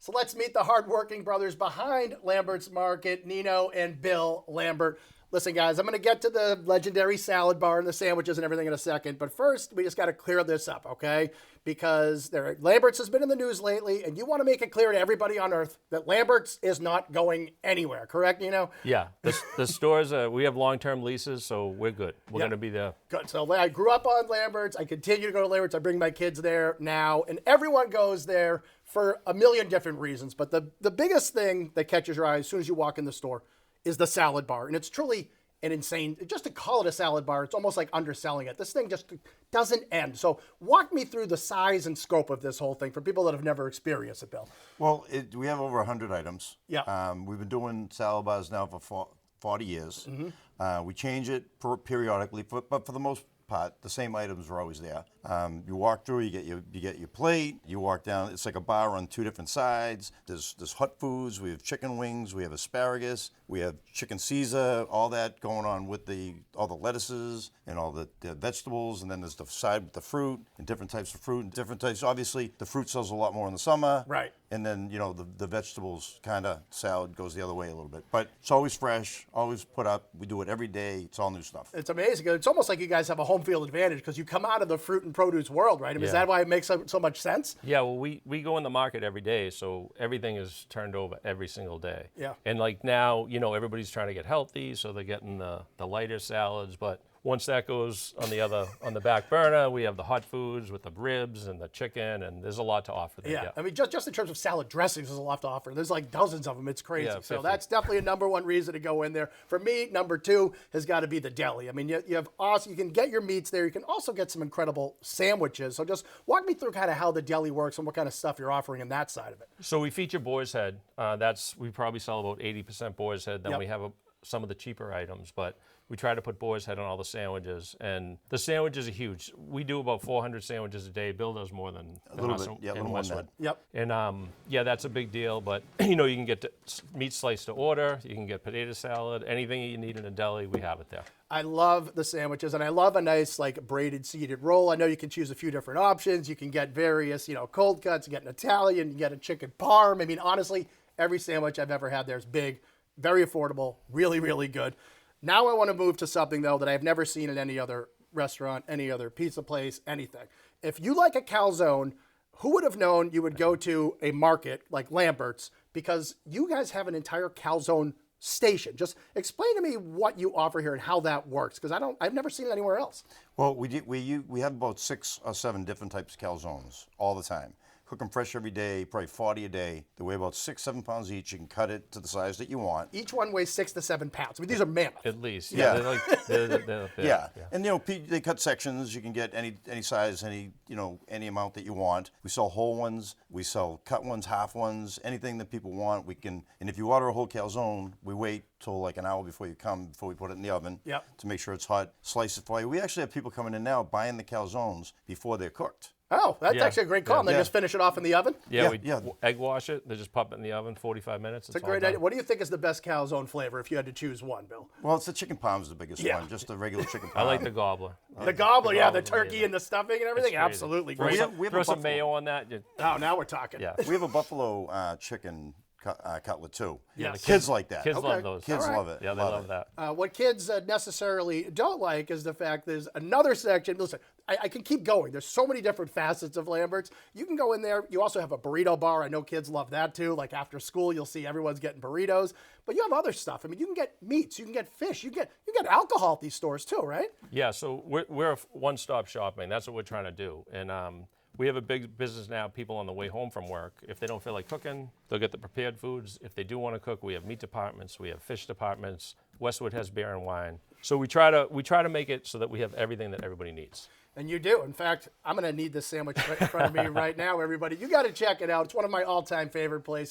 So let's meet the hardworking brothers behind Lambert's Market, Nino and Bill Lambert. Listen, guys, I'm going to get to the legendary salad bar and the sandwiches and everything in a second. But first, we just got to clear this up, okay? Because Lambert's has been in the news lately, and you want to make it clear to everybody on Earth that Lambert's is not going anywhere. Correct, Nino? Yeah. The stores, we have long-term leases, so we're good. We're going to be there. Good. So I grew up on Lambert's. I continue to go to Lambert's. I bring my kids there now, and everyone goes there for a million different reasons. But the biggest thing that catches your eye as soon as you walk in the store is the salad bar. And it's truly an insane, just to call it a salad bar, it's almost like underselling it. This thing just doesn't end. So walk me through the size and scope of this whole thing for people that have never experienced it, Bill. Well, we have over 100 items. Yeah. We've been doing salad bars now for 40 years. Mm-hmm. We change it periodically, but for the most part, the same items are always there. You walk through, you get your plate. You walk down. It's like a bar on two different sides. There's hot foods. We have chicken wings. We have asparagus. We have chicken Caesar. All that going on with all the lettuces and all the vegetables. And then there's the side with the fruit and different types of fruit and different types. Obviously, the fruit sells a lot more in the summer. Right. And then the vegetables kind of salad goes the other way a little bit. But it's always fresh. Always put up. We do it every day. It's all new stuff. It's amazing. It's almost like you guys have a home field advantage because you come out of the fruit and produce world, right? I mean, Is that why it makes so much sense? Yeah, well, we go in the market every day, so everything is turned over every single day. Yeah. And like now, everybody's trying to get healthy, so they're getting the lighter salads, but once that goes on the back burner, we have the hot foods with the ribs and the chicken, and there's a lot to offer there. Yeah. I mean, just in terms of salad dressings, there's a lot to offer. There's like dozens of them. It's crazy. Yeah, so 50. that's definitely a number one reason to go in there. For me, number two has got to be the deli. I mean, you have awesome. You can get your meats there. You can also get some incredible sandwiches. So just walk me through kind of how the deli works and what kind of stuff you're offering in that side of it. So we feature boar's head. We probably sell about 80% boar's head. Then we have some of the cheaper items, but we try to put boar's head on all the sandwiches, and the sandwiches are huge. We do about 400 sandwiches a day. Bill does more than us in Westwood. Yep. And that's a big deal. But you can get meat sliced to order. You can get potato salad. Anything you need in a deli, we have it there. I love the sandwiches, and I love a nice like braided seeded roll. I know you can choose a few different options. You can get various, cold cuts. You get an Italian. You get a chicken parm. I mean, honestly, every sandwich I've ever had there is big, very affordable, really, really good. Now I want to move to something, though, that I've never seen in any other restaurant, any other pizza place, anything. If you like a calzone, who would have known you would go to a market like Lambert's, because you guys have an entire calzone station. Just explain to me what you offer here and how that works, because I've never seen it anywhere else. Well, we have about 6 or 7 different types of calzones all the time. Cook them fresh every day, probably 40 a day. They weigh about 6-7 pounds each. You can cut it to the size that you want. Each one weighs 6 to 7 pounds. I mean, these are mammoth. At least. Yeah. They're And they cut sections. You can get any size, any amount that you want. We sell whole ones. We sell cut ones, half ones, anything that people want. We can. And if you order a whole calzone, we wait till like an hour before we put it in the oven. Yep. To make sure it's hot. Slice it for you. We actually have people coming in now buying the calzones before they're cooked. Oh, that's actually a great call. And they just finish it off in the oven? We egg wash it. They just pop it in the oven, 45 minutes. It's a great idea. What do you think is the best calzone flavor if you had to choose one, Bill? Well, it's the chicken parm's the biggest one, just the regular chicken parm. I like the gobbler. The gobbler, the turkey and the stuffing and everything. Absolutely great. Throw some mayo on that. Oh, now we're talking. Yeah. We have a buffalo chicken cutlet too. Yeah, kids like that. Kids love those. Kids love it. Yeah, they love that. What kids necessarily don't like is the fact there's another section. Listen, I can keep going. There's so many different facets of Lambert's. You can go in there. You also have a burrito bar. I know kids love that too. Like after school, you'll see everyone's getting burritos. But you have other stuff. I mean, you can get meats. You can get fish. You get alcohol at these stores too, right? Yeah. So we're a one-stop shopping. That's what we're trying to do. And we have a big business now. People on the way home from work, if they don't feel like cooking, they'll get the prepared foods. If they do want to cook, we have meat departments, we have fish departments. Westwood has beer and wine. So we try to make it so that we have everything that everybody needs. And you do. In fact, I'm going to need this sandwich right in front of me right now, everybody. You got to check it out. It's one of my all-time favorite places.